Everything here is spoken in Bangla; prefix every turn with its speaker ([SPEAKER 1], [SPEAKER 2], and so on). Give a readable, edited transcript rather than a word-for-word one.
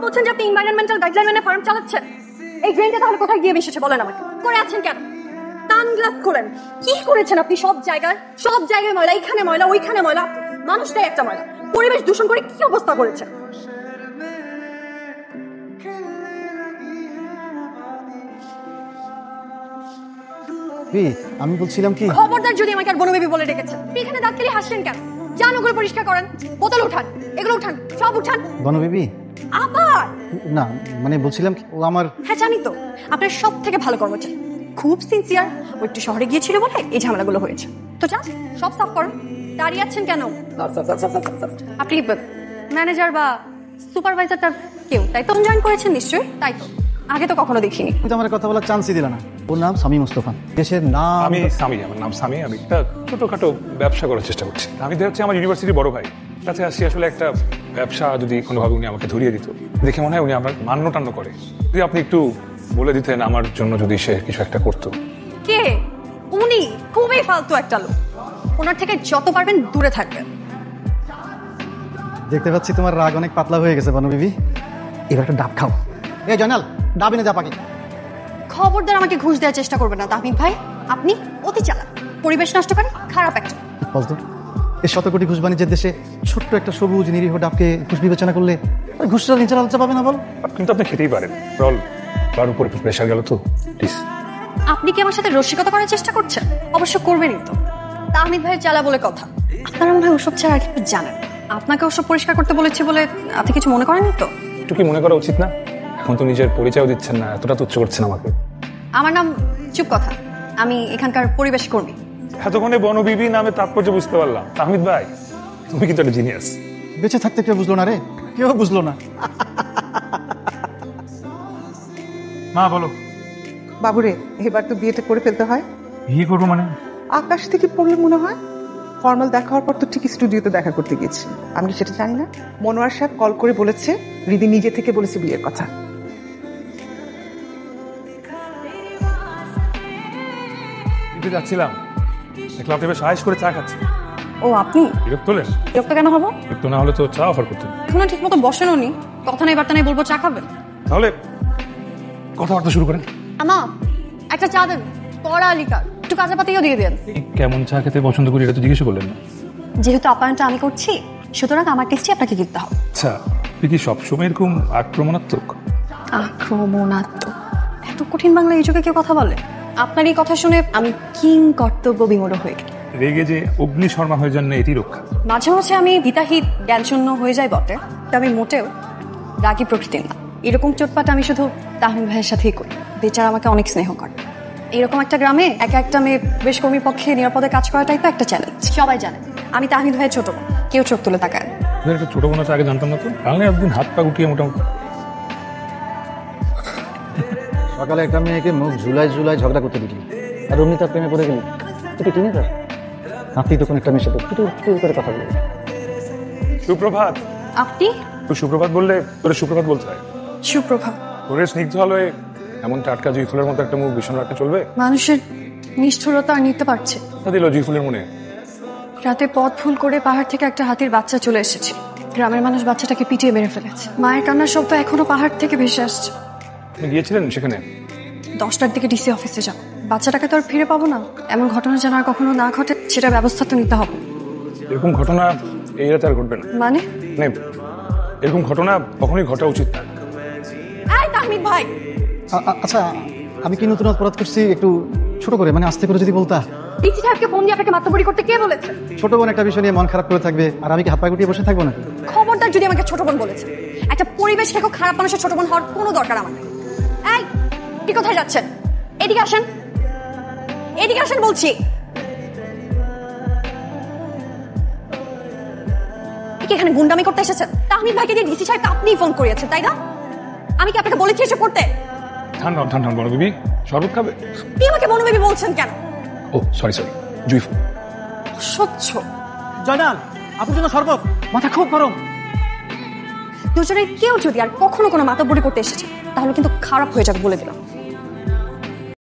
[SPEAKER 1] বলছেন যে আপনি এনভায়রনমেন্টাল গাইডলাইন মেনে ফার্ম চালাচ্ছেন। এই ড্রেনটা তাহলে কোথায় গিয়ে মিশেছে বলেন আমাকে। করে আছেন কেন? সানগ্লাস করেন। কি করেছেন আপনি? সব জায়গায় ময়লা, এইখানে ময়লা, ওইখানে ময়লা, মানুষটাই একটা ময়লা। পরিবেশ দূষণ করে কি অবস্থা করেছে।
[SPEAKER 2] আমি বলছিলাম কি,
[SPEAKER 1] খবরদার যদি আমাকে আর বনবেবি বলে ডেকেছেন। এখানে দাঁত খেলে হাসছেন কেন? যান ওগুলো পরিষ্কার করেন, বোতল উঠান, এগুলো উঠান, সব উঠান।
[SPEAKER 2] বনবেবি
[SPEAKER 1] আবার
[SPEAKER 2] না, মানে বলছিলাম ও আমার।
[SPEAKER 1] হ্যাঁ জানি তো, আপনার সব থেকে ভালো কর্মচারী, খুব সিনসিয়ার। ও একটু শহরে গিয়েছিল বলে এই ঝামেলাগুলো হয়েছে। তো যান সব সাফ করুন। দাঁড়িয়ে আছেন কেন? আপনি ম্যানেজার বা সুপারভাইজারটা কেউ তাই তো জয়েন করেছেন নিশ্চয়ই? তাই তো, আগে তো কখনো দেখিনি।
[SPEAKER 2] কিন্তু আমার কথা বলার চান্সই দিল না। ওর নাম সামি মুস্তফা, দেশের নাম।
[SPEAKER 3] আমি সামি, আমার নাম সামি। আমি একটা ছোটখাটো ব্যবসা করার চেষ্টা করছি। আমি হচ্ছে আমার ইউনিভার্সিটির বড় ভাই কাছে আসছি। আসলে একটা ব্যবসা যদি কোনোভাবে উনি আমাকে ধরিয়ে দিত, দেখে মনে হয় উনি আমার মান্য টান্য করে। যদি আপনি একটু বলে দিতেন আমার জন্য যদি সে কিছু একটা করতো।
[SPEAKER 1] কে উনি? খুবই ফালতু একটা লোক, ওনার থেকে যত পারবেন দূরে থাকবেন।
[SPEAKER 2] দেখতে পাচ্ছি তোমার রাগ অনেক পাতলা হয়ে গেছে বনবিবি। এবার একটা ডাব খাও। এই জয়নাল, ডাব এনে যা পাকি।
[SPEAKER 1] খবরদার আমাকে ঘুষ দেওয়ার চেষ্টা করবেন না তাহমিদ ভাই। আপনি অতি চালাক, পরিবেশ নষ্ট করেন, খারাপ একটা।
[SPEAKER 2] বলতো এই শত কোটি ঘুষ বাণিজ্যের দেশে ছোট্ট একটা সবুজ নিরীহ ডাবকে ঘুষ বিবেচনা করলে ঘুষটা নিচে লালচা পাবে না বল?
[SPEAKER 3] কিন্তু আপনি খেতেই পারেন। রল তার উপর প্রেশার গেল তো প্লিজ।
[SPEAKER 1] আপনি কি আমার সাথে রসিকতা করার চেষ্টা করছেন? অবশ্য করবেনই তো। তাহমিদ ভাইয়ের চালা বলে কথা। আপনারা মনে হয় ওসব ছাড়া আর কিছু জানেন। আপনাকে ওসব পরিষ্কার করতে বলেছে বলে আপনি কিছু মনে করেননি তো?
[SPEAKER 3] একটু কি মনে করা উচিত না? এখন তো নিজের পরিচয়ও দিচ্ছেন না, এতটা তুচ্ছ করছেন আমাকে।
[SPEAKER 1] আমার নাম চুপ কথা, আমি এখানকার পরিবেশ কর্মী।
[SPEAKER 3] এতক্ষণে বনবিবি নামে তাৎপর্য বুঝতে পারলাম। তাহমিদ ভাই তুমি কিন্তু একটা জিনিয়াস।
[SPEAKER 2] বেঁচে থাকতে কেউ বুঝলো না রে, কেউ বুঝলো না।
[SPEAKER 3] মা বলো।
[SPEAKER 4] বাবুরে, এবার তো বিয়েটা করে ফেলতে হয়।
[SPEAKER 3] বিয়ে করবো মানে?
[SPEAKER 4] আকাশ থেকে পড়লে মনে হয়। ফর্মাল দেখা হওয়ার পর তো ঠিক স্টুডিওতে দেখা করতে গেছি। আমি কি সেটা জানি না? মনোয়ার সাহেব কল করে বলেছে, রিদি নিজে থেকে বলেছে বিয়ের কথা।
[SPEAKER 3] যাচ্ছিলাম, দেখলাম আপনি বেশ আয়েশ করে চা খাচ্ছেন।
[SPEAKER 1] ও আপনি?
[SPEAKER 3] বিরক্ত হলেন?
[SPEAKER 1] বিরক্ত কেন হবো?
[SPEAKER 3] বিরক্ত না হলে তো চা অফার করতেন।
[SPEAKER 1] এখনো ঠিক মতো বসেনও নি, কথা নেই বার্তা নেই, বলবো চা খাবেন।
[SPEAKER 3] তাহলে কথাবার্তা শুরু করেন।
[SPEAKER 1] আমা একটা চা দেন, কড়া লিকার, একটু কাঁচা পাতিও দিয়ে দেন।
[SPEAKER 3] কেমন চা খেতে পছন্দ করি এটা তো জিজ্ঞেস করলেন না।
[SPEAKER 1] যেহেতু আপ্যায়নটা আমি করছি, সুতরাং আমার টেস্টি আপনাকে কিনতে হবে।
[SPEAKER 3] আচ্ছা, তুই কি সবসময় এরকম আক্রমণাত্মক?
[SPEAKER 1] আক্রমণাত্মক? এত কঠিন বাংলা এই যুগে কেউ কথা বলে? আপনার এই কথা শুনে আমি কিং কর্তব্য বিমূঢ় হয়ে গেল।
[SPEAKER 3] রেগে যে অগ্নি শর্মা হয়ে যান না, এটি রক্ষা।
[SPEAKER 1] মাঝে মাঝে আমি হিতাহিত জ্ঞানশূন্য হয়ে যাই বটে, তা আমি মোটেও রাগী প্রকৃতির না। এরকম চোটপাট আমি শুধু তাহমিদ ভাইয়ের সাথেই করি। বেচারা আমাকে অনেক স্নেহ করে। এরকম একটা গ্রামে একা একটা মেয়ে বেশ কর্মীর পক্ষে নিরাপদে কাজ করা টাইপের একটা চ্যালেঞ্জ। সবাই জানে আমি তাহমিদ ভাইয়ের ছোট বোন, কেউ চোখ তুলে তাকায় না।
[SPEAKER 3] একটা ছোট বোন আছে, আগে জানতাম না তো। তাহলে একদিন হাত পা গুটিয়ে মোটামুটি।
[SPEAKER 2] সকালে একটা মেয়েকে মুখ ঝুলাই ঝুলাই ঝগড়া করতে দেখলি, আর অমনি তার প্রেমে পড়ে গেলি। তুই টিনে তার আপনি তখন একটা মেয়ের সাথে টুটু করে কথা বলবি।
[SPEAKER 3] সুপ্রভাত।
[SPEAKER 1] আপনি?
[SPEAKER 3] তুই সুপ্রভাত বললে তোরে সুপ্রভাত বলতে হয়।
[SPEAKER 1] সুপ্রভাত।
[SPEAKER 3] তোরে স্নিগ্ধ আলোয় এমন টাটকা জুই ফুলের মতো একটা মুখ ভীষণ রাখতে চলবে?
[SPEAKER 1] মানুষের নিষ্ঠুরতা আর নিতে পারছে।
[SPEAKER 3] তা দিল জুই ফুলের মনে।
[SPEAKER 1] রাতে পথ ভুল করে পাহাড় থেকে একটা হাতির বাচ্চা চলে এসেছে। গ্রামের মানুষ বাচ্চাটাকে পিটিয়ে মেরে ফেলেছে। মায়ের কান্নার শব্দ এখনো পাহাড় থেকে ভেসে আসছে।
[SPEAKER 3] আপনি গিয়েছিলেন সেখানে?
[SPEAKER 1] 10টার দিকে ডিসি অফিসে যাব। বাচ্চাটাকে তো আর ফিরে পাবো না। এমন ঘটনা যেন আর কখনো না ঘটে, সেটা ব্যবস্থা তো নিতে হবে।
[SPEAKER 3] এরকম ঘটনা এই রাতে আর ঘটবে না।
[SPEAKER 1] মানে
[SPEAKER 3] এরকম ঘটনা কখনোই ঘটা উচিত না।
[SPEAKER 1] এই তাহমিদ ভাই।
[SPEAKER 2] আচ্ছা, আমি কি নতুন অপরাধ করছি? একটু ছোট করে, মানে আস্তে করে যদি বলতা।
[SPEAKER 1] ডিসি সাহেবকে ফোন দিয়ে আপনাকে মাতব্বরি করতে কে বলেছে?
[SPEAKER 2] ছোট বোন একটা বিষয় নিয়ে মন খারাপ করে থাকবে, আর আমি কি হাত পা গুটিয়ে বসে থাকবো না?
[SPEAKER 1] খবরদার যদি আমাকে ছোট বোন বলেছে। একটা পরিবেশ থেকে খারাপ মানুষের ছোট বোন হওয়ার কোনো দরকার আমার নেই। এই কি কোথায় যাচ্ছেন? এদিকে আসেন, এদিকে আসেন বলছি। এখানে গুন্ডামি করতে এসেছেন? তাহমিদ ভাইকে দিয়ে ডিসি সাহেবকে আপনিই ফোন করিয়েছেন, তাই না? আমি কি আপনাকে বলেছি এসে করতে?
[SPEAKER 3] ঠান্ডা ঠান্ডা বড় বিবি, শরবত খাবে?
[SPEAKER 1] আপনি আমাকে বনবেবি বলছেন কেন?
[SPEAKER 3] ও সরি জুই ফুল।
[SPEAKER 1] স্বচ্ছ।
[SPEAKER 2] জয়নাল, আপনার জন্য শরবত। মাথা খুব গরম।
[SPEAKER 1] দুজনের কেউ যদি আর কখনো কোনো মাতব্বরি করতে এসেছে, তাহলে কিন্তু খারাপ হয়ে যাবে বলে দিলাম।